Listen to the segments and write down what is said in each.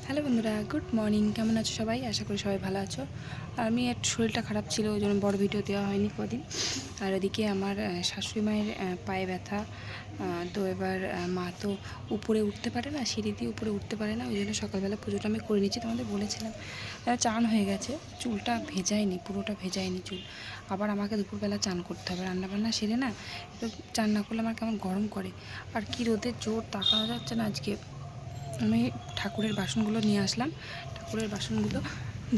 Hello বন্ধুরা, good morning. কেমন আছো সবাই? আশা করি সবাই ভালো আছো। আমি একটু শরীরটা খারাপ ছিল, ওই জন্য বড় ভিডিও দেওয়া হয়নি কদিন। আর ওদিকে আমার শাশুড়ি মায়ের পায়ে ব্যথা। তো এবার মা তো উপরে উঠতে পারে না, সিঁড়ি দিয়ে উপরে উঠতে পারে না, ওই জন্য সকালবেলা পুজোটা আমি করে নিচ্ছি। তোমাদের বলেছিলাম চান হয়ে গেছে, চুলটা ভেজায়নি, পুরোটা ভেজায়নি চুল। আবার আমাকে দুপুরবেলা চান করতে হবে, রান্নাবান্না সেরে না, একটু চান না করলে আমার কেমন গরম করে। আর কি রোদের জোর, তাকানো যাচ্ছে না আজকে। আমি ঠাকুরের বাসনগুলো নিয়ে আসলাম, ঠাকুরের বাসনগুলো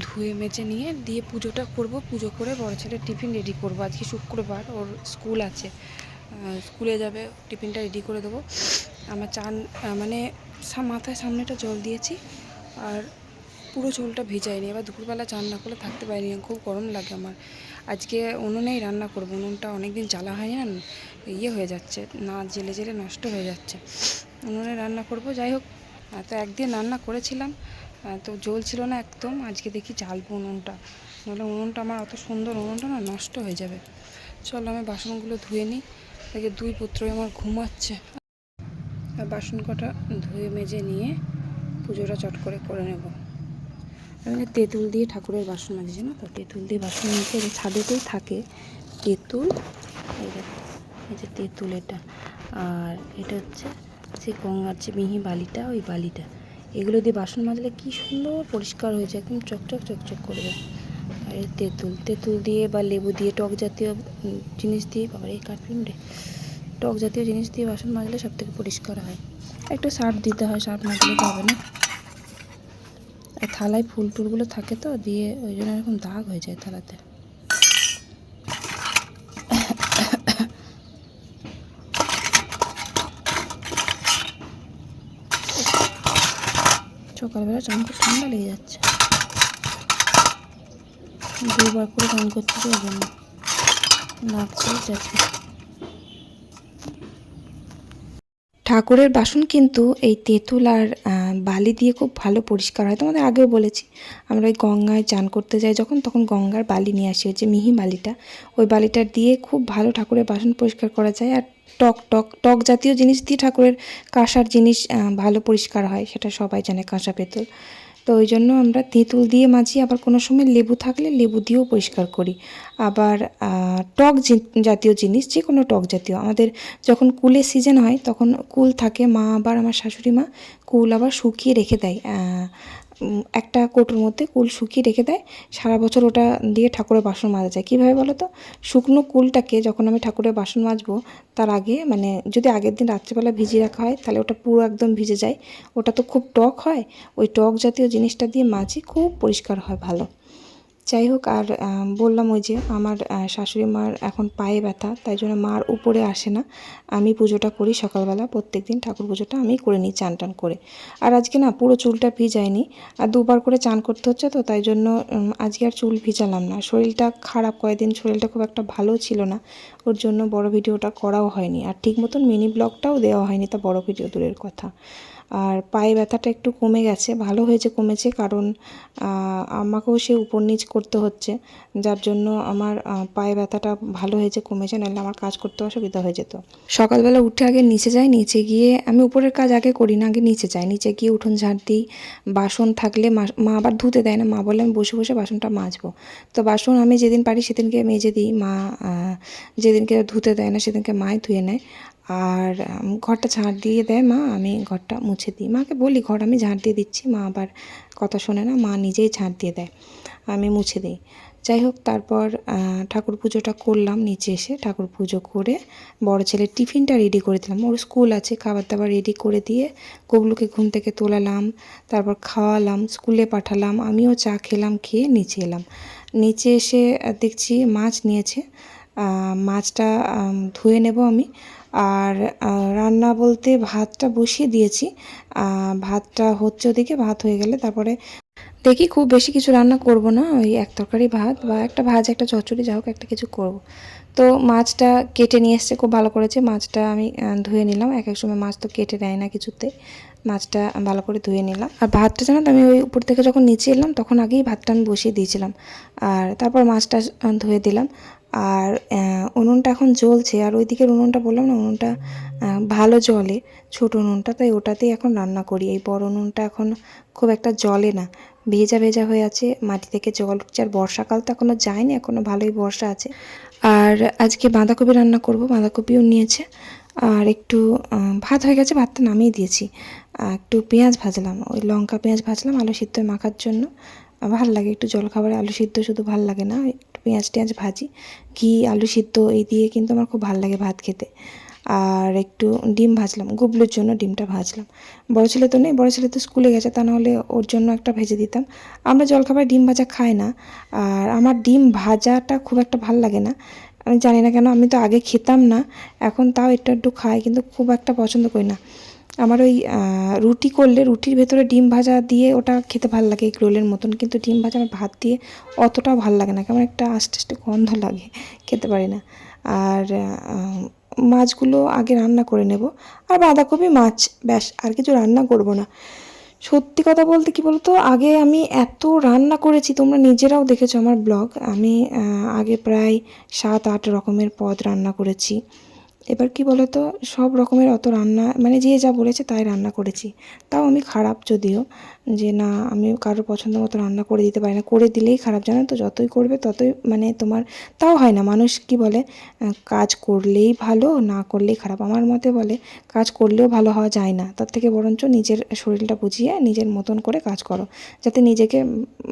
ধুয়ে মেজে নিয়ে দিয়ে পুজোটা করব। পুজো করে বড় ছেলের টিফিন রেডি করব। আজকে শুক্রবার, ওর স্কুল আছে, স্কুলে যাবে, টিফিনটা রেডি করে দেবো। আমার চান মানে মাথায় সামনেটা জল দিয়েছি, আর পুরো চুলটা ভিজায়নি। এবার দুপুরবেলা চান না করলে থাকতে পারিনি, খুব গরম লাগে আমার। আজকে উনুনেই রান্না করব, উনুনটা অনেক দিন জ্বালা হয় না, ইয়ে হয়ে যাচ্ছে, না জেলে জেলে নষ্ট হয়ে যাচ্ছে। উনুনে রান্না করব। যাই হোক, তো একদিন রান্না করেছিলাম, তো জ্বলছিল না একদম। আজকে দেখি জ্বালবো উনুনটা, নাহলে উনুনটা আমার অত সুন্দর উনুনটা না নষ্ট হয়ে যাবে। চলো আমি বাসনগুলো ধুয়ে নিই। দেখে দুই পুত্রই আমার ঘুমাচ্ছে, আর বাসন কটা ধুয়ে মেজে নিয়ে পুজোটা চট করে করে নেব। আমি তেঁতুল দিয়ে ঠাকুরের বাসন মাজি না, তো তেঁতুল দিয়ে বাসন মেজে ছাদেতেই থাকে তেঁতুল। এই যে তেঁতুল, এটা আর এটা হচ্ছে যে গঙ্গার যে মিহি বালিটা, ওই বালিটা, এগুলো দিয়ে বাসন মাজলে কি সুন্দর পরিষ্কার হয়ে যায়, একদম চকচক চকচক করবে। আর এই তেঁতুল দিয়ে বা লেবু দিয়ে, টক জাতীয় জিনিস দিয়ে, বাবা এই কাটপিন রে, টক জাতীয় জিনিস দিয়ে বাসন মাজলে সব থেকে পরিষ্কার হয়। একটু সার্ফ দিতে হয়, সার্ফ না দিলে হবে না। আর থালায় ফুল টুলগুলো থাকে তো দিয়ে, ওই জন্য এরকম দাগ হয়ে যায় থালাতে। সকালবেলা চান করে ঠান্ডা লেগে যাচ্ছে, দুবার করে চান করছি তো, ওই জন্য লাগছে যাচ্ছে। ঠাকুরের বাসন কিন্তু এই তেঁতুল আর বালি দিয়ে খুব ভালো পরিষ্কার হয়। তোমাদের আগেও বলেছি, আমরা ওই গঙ্গায় চান করতে যাই যখন, তখন গঙ্গার বালি নিয়ে আসি, হচ্ছে মিহি বালিটা। ওই বালিটা দিয়ে খুব ভালো ঠাকুরের বাসন পরিষ্কার করা যায়। আর টক টক টক জাতীয় জিনিস দিয়ে ঠাকুরের কাঁসার জিনিস ভালো পরিষ্কার হয়, সেটা সবাই জানে, কাঁসা পেতল। তো ওই জন্য আমরা তেঁতুল দিয়ে মাজি, আবার কোনো সময় লেবু থাকলে লেবু দিয়েও পরিষ্কার করি। আবার টক জাতীয় জিনিস, যে কোনো টক জাতীয়, আমাদের যখন কুলের সিজন হয় তখন কুল থাকে, মা আবার আমার শাশুড়ি মা কুল আবার শুকিয়ে রেখে দেয়, একটা কৌটোর মধ্যে কুল শুকিয়ে রেখে দেয়, সারা বছর ওটা দিয়ে ঠাকুরের বাসন মাজা যায়। কীভাবে বলো তো? শুকনো কুলটাকে যখন আমি ঠাকুরের বাসন মাজবো, তার আগে মানে যদি আগের দিন রাত্রিবেলা ভিজিয়ে রাখা হয়, তাহলে ওটা পুরো একদম ভিজে যায়। ওটা তো খুব টক হয়, ওই টক জাতীয় জিনিসটা দিয়ে মাজি, খুব পরিষ্কার হয় ভালো। যাই হোক, আর বললাম ওই যে আমার শাশুড়ি মার এখন পায়ে ব্যথা, তাই জন্য মার উপরে আসে না। আমি পুজোটা করি সকালবেলা, প্রত্যেক দিন ঠাকুর পুজোটা আমি করে নিই চান টান করে। আর আজকে না পুরো চুলটা ভিজায়নি, আর দুবার করে চান করতে হচ্ছে, তো তাই জন্য আজকে আর চুল ভিজালাম না। শরীরটা খারাপ, কয়েকদিন শরীরটা খুব একটা ভালো ছিল না, ওর জন্য বড় ভিডিওটা করাও হয়নি, আর ঠিক মতন মিনি ব্লগটাও দেওয়া হয়নি, তা বড় ভিডিও দূরের কথা। আর পায়ে ব্যথাটা একটু কমে গেছে, ভালো হয়েছে, কমেছে, কারণ আমাকেও সে উপর নিচ করতে হচ্ছে, যার জন্য আমার পায়ে ব্যথাটা ভালো হয়েছে, কমেছে, নাহলে আমার কাজ করতে অসুবিধা হয়ে যেত। সকালবেলা উঠে আগে নিচে যাই, নিচে গিয়ে আমি উপরের কাজ আগে করি না, আগে নিচে যাই, নিচে গিয়ে উঠোন ঝাড় দিই। বাসন থাকলে মা আবার ধুতে দেয় না, মা বলে আমি বসে বসে বাসনটা মাজবো। তো বাসন আমি যেদিন পারি সেদিনকে মেজে দিই, মা যেদিনকে ধুতে দেয় না সেদিনকে মাই ধুয়ে নেয়। আর ঘরটা ঝাড় দিয়ে দেয় মা, আমি ঘরটা মুছে দিই। মাকে বলি ঘর আমি ঝাড় দিয়ে দিচ্ছি, মা আবার কথা শোনে না, মা নিজেই ঝাড় দিয়ে দেয়, আমি মুছে দিই। যাই হোক, তারপর ঠাকুর পুজোটা করলাম, নিচে এসে ঠাকুর পুজো করে বড় ছেলের টিফিনটা রেডি করে দিলাম, ওর স্কুল আছে, খাবার দাবার রেডি করে দিয়ে গুবলুকে ঘুম থেকে তোলালাম, তারপর খাওয়ালাম, স্কুলে পাঠালাম, আমিও চা খেলাম, খেয়ে নিচে এলাম। নিচে এসে দেখছি মাছ নিয়েছে, মাছটা ধুয়ে নেব আমি। আর রান্না বলতে ভাতটা বসিয়ে দিয়েছি, ভাতটা হচ্ছে, ওদিকে ভাত হয়ে গেলে তারপরে দেখি, খুব বেশি কিছু রান্না করব না, ওই এক তরকারি ভাত বা একটা ভাজা, একটা চচ্চড়ি, যা হোক একটা কিছু করব। তো মাছটা কেটে নিয়ে এসছে, খুব ভালো করেছে। মাছটা আমি ধুয়ে নিলাম, এক এক সময় মাছ তো কেটে নেয় না কিছুতে, মাছটা ভালো করে ধুয়ে নিলাম। আর ভাতটা জানো তো, আমি ওই উপর থেকে যখন নিচে এলাম তখন আগেই ভাতটা আমি বসিয়ে দিয়েছিলাম, আর তারপর মাছটা ধুয়ে দিলাম। আর উনুনটা এখন জ্বলছে, আর ওই দিকের উনুনটা বললাম না, উনুনটা ভালো জ্বলে, ছোট উনুনটা, তাই ওটাতেই এখন রান্না করি। এই বড় উনুনটা এখন খুব একটা জ্বলে না, ভেজা ভেজা হয়ে আছে, মাটি থেকে জল উঠছে। আর বর্ষাকাল তো এখনও যায়নি, এখনও ভালোই বর্ষা আছে। আর আজকে বাঁধাকপি রান্না করব, বাঁধাকপিও নিয়েছে। আর একটু ভাত হয়ে গেছে, ভাতটা নামিয়ে দিয়েছি। একটু পেঁয়াজ ভাজলাম, ওই লঙ্কা পেঁয়াজ ভাজলাম আলু সিদ্ধ মাখার জন্য। ভাল লাগে একটু জলখাবারে আলু সিদ্ধ, শুধু ভাল লাগে না, একটু পেঁয়াজ টেঁয়াজ ভাজি, ঘি আলু সিদ্ধ এই দিয়ে কিন্তু আমার খুব ভাল লাগে ভাত খেতে। আর একটু ডিম ভাজলাম, গুবলুর জন্য ডিমটা ভাজলাম। বড় ছেলে তো নেই, বড় ছেলে তো স্কুলে গেছে, তা নাহলে ওর জন্য একটা ভেজে দিতাম। আমরা জলখাবারে ডিম ভাজা খাই না, আর আমার ডিম ভাজাটা খুব একটা ভাল লাগে না। আমি জানি না কেন, আমি তো আগে খেতাম না, এখন তাও একটু একটু খাই, কিন্তু খুব একটা পছন্দ করি না। আমার ওই রুটি করলে রুটির ভেতরে ডিম ভাজা দিয়ে ওটা খেতে ভালো লাগে, এগ রোলের মতন, কিন্তু ডিম ভাজা আমার ভাত দিয়ে অতটাও ভালো লাগে না, কেমন একটা আস্তে আস্তে গন্ধ লাগে, খেতে পারি না। আর মাছগুলো আগে রান্না করে নেব, আর বাঁধাকপি মাছ, ব্যাস, আর কিছু রান্না করব না। সত্যি কথা বলতে কি বলতো, আগে আমি এত রান্না করেছি, তোমরা নিজেরাও দেখেছো আমার ব্লগ, আমি আগে প্রায় 7-8 রকমের পদ রান্না করেছি। এবার কি বলতো, সব রকমের অত রান্না মানে যে যা বলেছে তাই রান্না করেছি। তাও আমি খারাপ যদিও, যে না আমি কারোর পছন্দ মতো রান্না করে দিতে পারি না, করে দিলেই খারাপ, জানো তো, যতই করবে ততই মানে তোমার তাও হয় না। মানুষ কি বলে, কাজ করলেই ভালো, না করলেই খারাপ। আমার মতে বলে কাজ করলেও ভালো হওয়া যায় না, তার থেকে বরঞ্চ নিজের শরীরটা বুঝিয়ে নিজের মতন করে কাজ করো, যাতে নিজেকে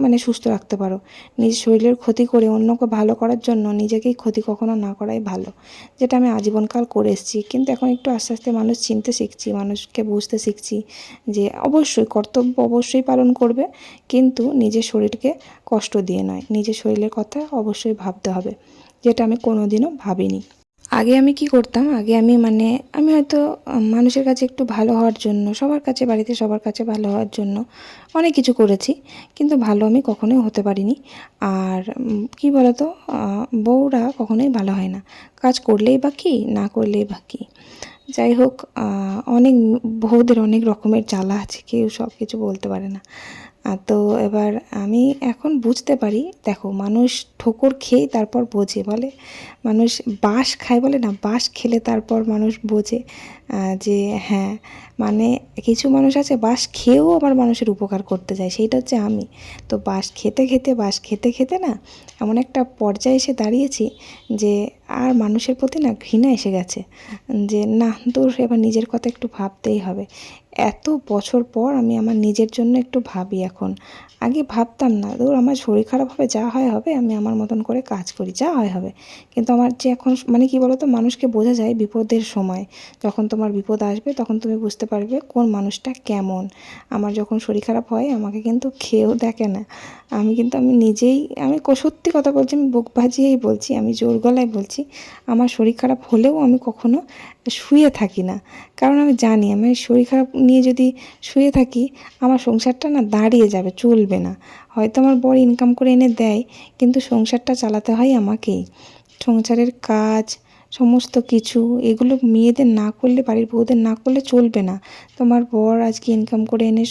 মানে সুস্থ রাখতে পারো। নিজের শরীরের ক্ষতি করে অন্যকে ভালো করার জন্য নিজেকেই ক্ষতি কখনো না করাই ভালো, যেটা আমি আজীবনকাল করে এসেছি। কিন্তু এখন একটু আস্তে আস্তে মানুষ চিনতে শিখছি, মানুষকে বুঝতে শিখছি যে অবশ্যই কর্তব্য অবশ্যই পালন করবে, কিন্তু নিজের শরীরকে কষ্ট দিয়ে নয়, নিজের শরীরের কথা অবশ্যই ভাবতে হবে, যেটা আমি কোনোদিনও ভাবিনি। আগে আমি কি করতাম, আগে আমি মানে আমি হয়তো মানুষের কাছে একটু ভালো হওয়ার জন্য, সবার কাছে, বাড়িতে সবার কাছে ভালো হওয়ার জন্য অনেক কিছু করেছি, কিন্তু ভালো আমি কখনোই হতে পারিনি। আর কি বলতো, বউরা কখনোই ভালো হয় না, কাজ করলেই বা কী, না করলেই বা কী। যাই হোক, অনেক বউদের অনেক রকমের জ্বালা আছে, কেউ সব কিছু বলতে পারে না। তো এবার আমি এখন বুঝতে পারি, দেখো মানুষ ঠোকর খেয়েই তারপর বোঝে, বলে মানুষ বাঁশ খায়, বলে না, বাঁশ খেলে তারপর মানুষ বোঝে যে হ্যাঁ, মানে কিছু মানুষ আছে বাঁশ খেয়েও আবার মানুষের উপকার করতে যায়, সেইটা হচ্ছে আমি। তো বাঁশ খেতে খেতে না এমন একটা পর্যায়ে এসে দাঁড়িয়েছি যে আর মানুষের প্রতি না ঘৃণা এসে গেছে, যে না দূর, এবার নিজের কথা একটু ভাবতেই হবে। এত বছর পর আমি আমার নিজের জন্য একটু ভাবি এখন। আগে ভাবতাম না, ধর আমার শরীর খারাপ হবে, যা হয় হবে, আমি আমার মতন করে কাজ করি, যা হয় হবে। কিন্তু আমার যে এখন মানে কি বলতো, মানুষকে বোঝা যায় বিপদের সময়, যখন তোমার বিপদ আসবে তখন তুমি বুঝতে পারবে কোন মানুষটা কেমন। আমার যখন শরীর খারাপ হয় আমাকে কিন্তু খেয়েও দেখে না, আমি নিজেই, আমি সত্যি কথা বলছি, আমি বুক ভাজিয়েই বলছি, আমি জোর গলায় বলছি, আমার শরীর খারাপ হলেও আমি কখনো শুয়ে থাকি না। কারণ আমি জানি আমি শরীর খারাপ নিয়ে যদি শুয়ে থাকি, আমার সংসারটা না দাঁড়িয়ে যাবে, চলবে না। হয়তো আমার বর ইনকাম করে এনে দেয়, কিন্তু সংসারটা চালাতে হয় আমাকেই। সংসারের কাজ, সমস্ত কিছু, এগুলো মেয়েদের না করলে, বাড়ির বউদের না করলে চলবে না। তোমার বর আজকে ইনকাম করে এনে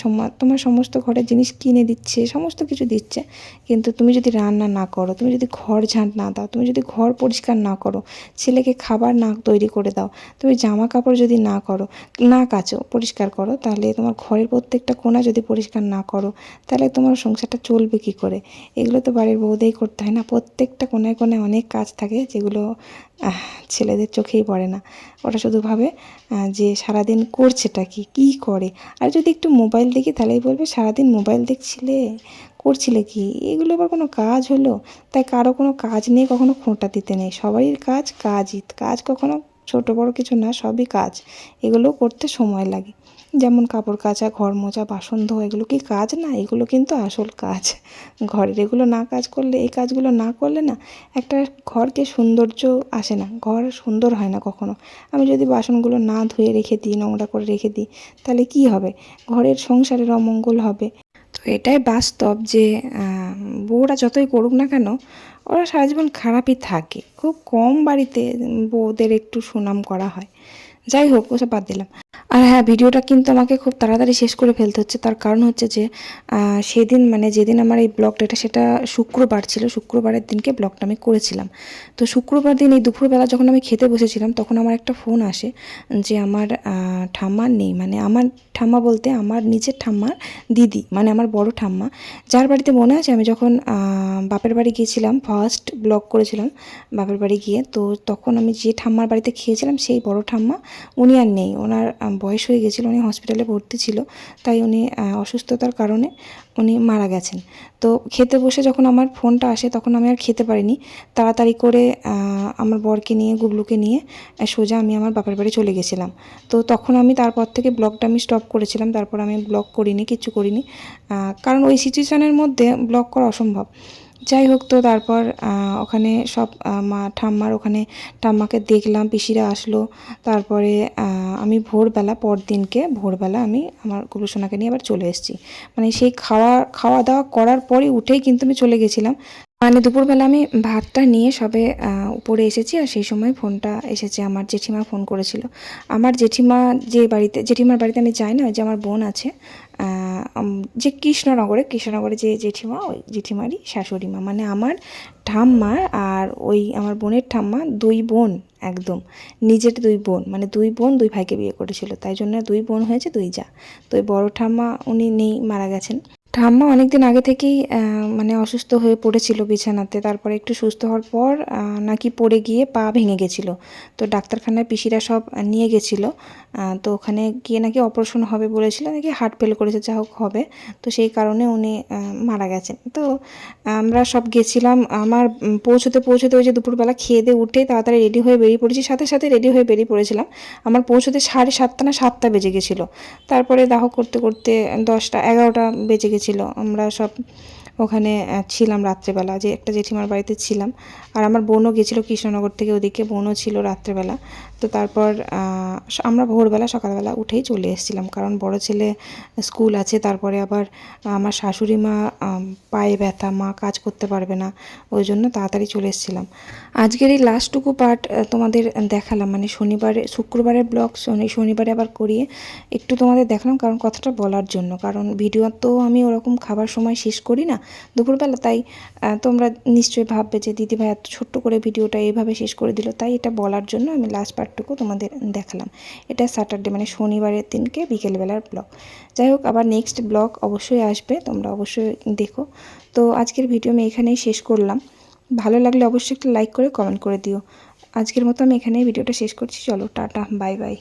তোমার সমস্ত ঘরের জিনিস কিনে দিচ্ছে, সমস্ত কিছু দিচ্ছে, কিন্তু তুমি যদি রান্না না করো, তুমি যদি ঘর ঝাঁট না দাও, তুমি যদি ঘর পরিষ্কার না করো, ছেলেকে খাবার না তৈরি করে দাও, তুমি জামা কাপড় যদি না করো, না কাচো, পরিষ্কার করো, তাহলে তোমার ঘরের প্রত্যেকটা কোণা যদি পরিষ্কার না করো, তাহলে তোমার সংসারটা চলবে কী করে? এগুলো তো বাড়ির বউদেরই করতে হয় না। প্রত্যেকটা কোণায় কোণায় অনেক কাজ থাকে, যেগুলো ছেলেদের চোখেই পড়ে না। ওরা শুধু ভাবে যে সারাদিন করছেটা কি, কী করে। আর যদি একটু মোবাইল দেখি তাহলেই বলবে সারাদিন মোবাইল দেখছিলে, করছিলে কি, এগুলো আবার কোনো কাজ হলো? তাই কারো কোনো কাজ নিয়ে কখনো খোঁটা দিতে নেই, সবারই কাজ কাজই, কাজ কখনো ছোট বড় কিছু না, সবই কাজ। এগুলো করতে সময় লাগে, যেমন কাপড় কাচা, ঘর মোছা, বাসন ধোয়া, এগুলো কি কাজ না? এগুলো কিন্তু আসল কাজ ঘরের। এগুলো না কাজ করলে, এই কাজগুলো না করলে না একটা ঘরকে সৌন্দর্য আসে না, ঘর সুন্দর হয় না কখনো। আমি যদি বাসনগুলো না ধুয়ে রেখে দিই, নোংরা করে রেখে দিই, তাহলে কি হবে? ঘরের সংসারের অমঙ্গল হবে। তো এটাই বাস্তব যে বউরা যতই করুক না কেন, ওরা সারা জীবন খারাপই থাকে। খুব কম বাড়িতে বউদের একটু সুনাম করা হয়। যাই হোক, ওসব বাদ দিলাম। আর হ্যাঁ, ভিডিওটা কিন্তু আমাকে খুব তাড়াতাড়ি শেষ করে ফেলতে হচ্ছে, তার কারণ হচ্ছে যে সেদিন মানে যেদিন আমার এই ব্লগটা, এটা সেটা শুক্রবার ছিল, শুক্রবারের দিনকে ব্লগটা আমি করেছিলাম। তো শুক্রবার দিন এই দুপুরবেলা যখন আমি খেতে বসেছিলাম তখন আমার একটা ফোন আসে যে আমার ঠাম্মা নেই, মানে আমার ঠাম্মা বলতে আমার নিজের ঠাম্মার দিদি, মানে আমার বড় ঠাম্মা, যার বাড়িতে মনে আছে আমি যখন বাপের বাড়ি গিয়েছিলাম, ফার্স্ট ব্লগ করেছিলাম বাপের বাড়ি গিয়ে, তো তখন আমি যে ঠাম্মার বাড়িতে খেয়েছিলাম সেই বড় ঠাম্মা উনি আর নেই, ওনার বয়স হয়ে গেছিলো, উনি হসপিটালে ভর্তি ছিল, তাই উনি অসুস্থতার কারণে উনি মারা গেছেন। তো খেতে বসে যখন আমার ফোনটা আসে তখন আমি আর খেতে পারিনি, তাড়াতাড়ি করে আমার বরকে নিয়ে, গুবলুকে নিয়ে সোজা আমি আমার বাপের বাড়ি চলে গেছিলাম। তো তখন আমি তারপর থেকে ব্লগটা আমি স্টপ করেছিলাম, তারপর আমি ব্লগ করিনি, কিচ্ছু করিনি, কারণ ওই সিচুয়েশানের মধ্যে ব্লগ করা অসম্ভব। যাই হোক, তো তারপর ওখানে সব মা ঠাম্মার ওখানে ঠাম্মাকে দেখলাম, পিসিরা আসলো, তারপরে আমি ভোরবেলা, পরদিনকে ভোরবেলা আমি আমার গুলুসোনাকে নিয়ে আবার চলে এসেছি। মানে সেই খাওয়া দাওয়া করার পরে উঠেই কিন্তু আমি চলে গেছিলাম, মানে দুপুরবেলা আমি ভাতটা নিয়ে সবে উপরে এসেছি, আর সেই সময় ফোনটা এসেছে, আমার জেঠিমা ফোন করেছিল। আমার জেঠিমা যে বাড়িতে, জেঠিমার বাড়িতে আমি যাই না, ওই যে আমার বোন আছে যে কৃষ্ণনগরে যে জেঠিমা, ওই জেঠিমারই শাশুড়ি মা, মানে আমার ঠাম্মার আর ওই আমার বোনের ঠাম্মা দুই বোন, একদম নিজের দুই বোন, মানে দুই বোন দুই ভাইকে বিয়ে করেছিল, তাই জন্য দুই বোন হয়েছে দুই যা। তো ওই বড় ঠাম্মা উনি নেই, মারা গেছেন। ঠাম্মা অনেক দিন আগে থেকেই মানে অসুস্থ হয়ে পড়েছিল বিছানাতে, তারপরে একটু সুস্থ হওয়ার পর নাকি পড়ে গিয়ে পা ভেঙে গেছিলো। তো ডাক্তারখানায় পিসিরা সব নিয়ে গেছিলো, তো ওখানে গিয়ে নাকি অপারেশন হবে বলেছিল, নাকি হার্ট ফেল করেছে, যা হোক হবে, তো সেই কারণে উনি মারা গেছেন। তো আমরা সব গেছিলাম, আমার পৌঁছতে ওই যে দুপুরবেলা খেয়ে দিয়ে উঠে তাড়াতাড়ি রেডি হয়ে বেরিয়ে পড়েছি, সাথে সাথে রেডি হয়ে বেরিয়ে পড়েছিলাম, আমার পৌঁছতে 7:30 না 7টা বেজে গেছিলো। তারপরে দাহ করতে করতে 10টা 11টা বেজে গেছিলো। আমরা সব ওখানে ছিলাম রাত্রেবেলা, যে একটা জেঠিমার বাড়িতে ছিলাম, আর আমার বোনও গেছিলো কৃষ্ণনগর থেকে, ওদিকে বোনও ছিল রাত্রেবেলা। তো তারপর আমরা ভোরবেলা সকালবেলা উঠেই চলে এসেছিলাম, কারণ বড় ছেলে স্কুল আছে, তারপরে আবার আমার শাশুড়ি মা পায়ে ব্যথা, মা কাজ করতে পারবে না, ওই জন্য তাড়াতাড়ি চলে এসেছিলাম। আজকের এই লাস্টটুকু পার্ট তোমাদের দেখালাম, মানে শুক্রবারের ব্লগ শনিবারে আবার করিয়ে একটু তোমাদের দেখালাম, কারণ কথাটা বলার জন্য, কারণ ভিডিও তো আমি ওরকম খাবার সময় শেষ করি না দুপুরবেলা, তাই তোমরা নিশ্চয়ই ভাববে যে দিদিভাই এত ছোট্ট করে ভিডিওটা এইভাবে শেষ করে দিল, তাই এটা বলার জন্য আমি লাস্ট পার্টটুকু তোমাদের দেখালাম। এটা স্যাটারডে, মানে শনিবারের দিনকে বিকেলবেলার ব্লগ। যাই হোক, আবার নেক্সট ব্লগ অবশ্যই আসবে, তোমরা অবশ্যই দেখো। তো আজকের ভিডিও আমি এখানেই শেষ করলাম, ভালো লাগলে অবশ্যই একটা লাইক করে কমেন্ট করে দিও। আজকের মতো আমি এখানেই ভিডিওটা শেষ করছি, চলো টাটা, বাই বাই।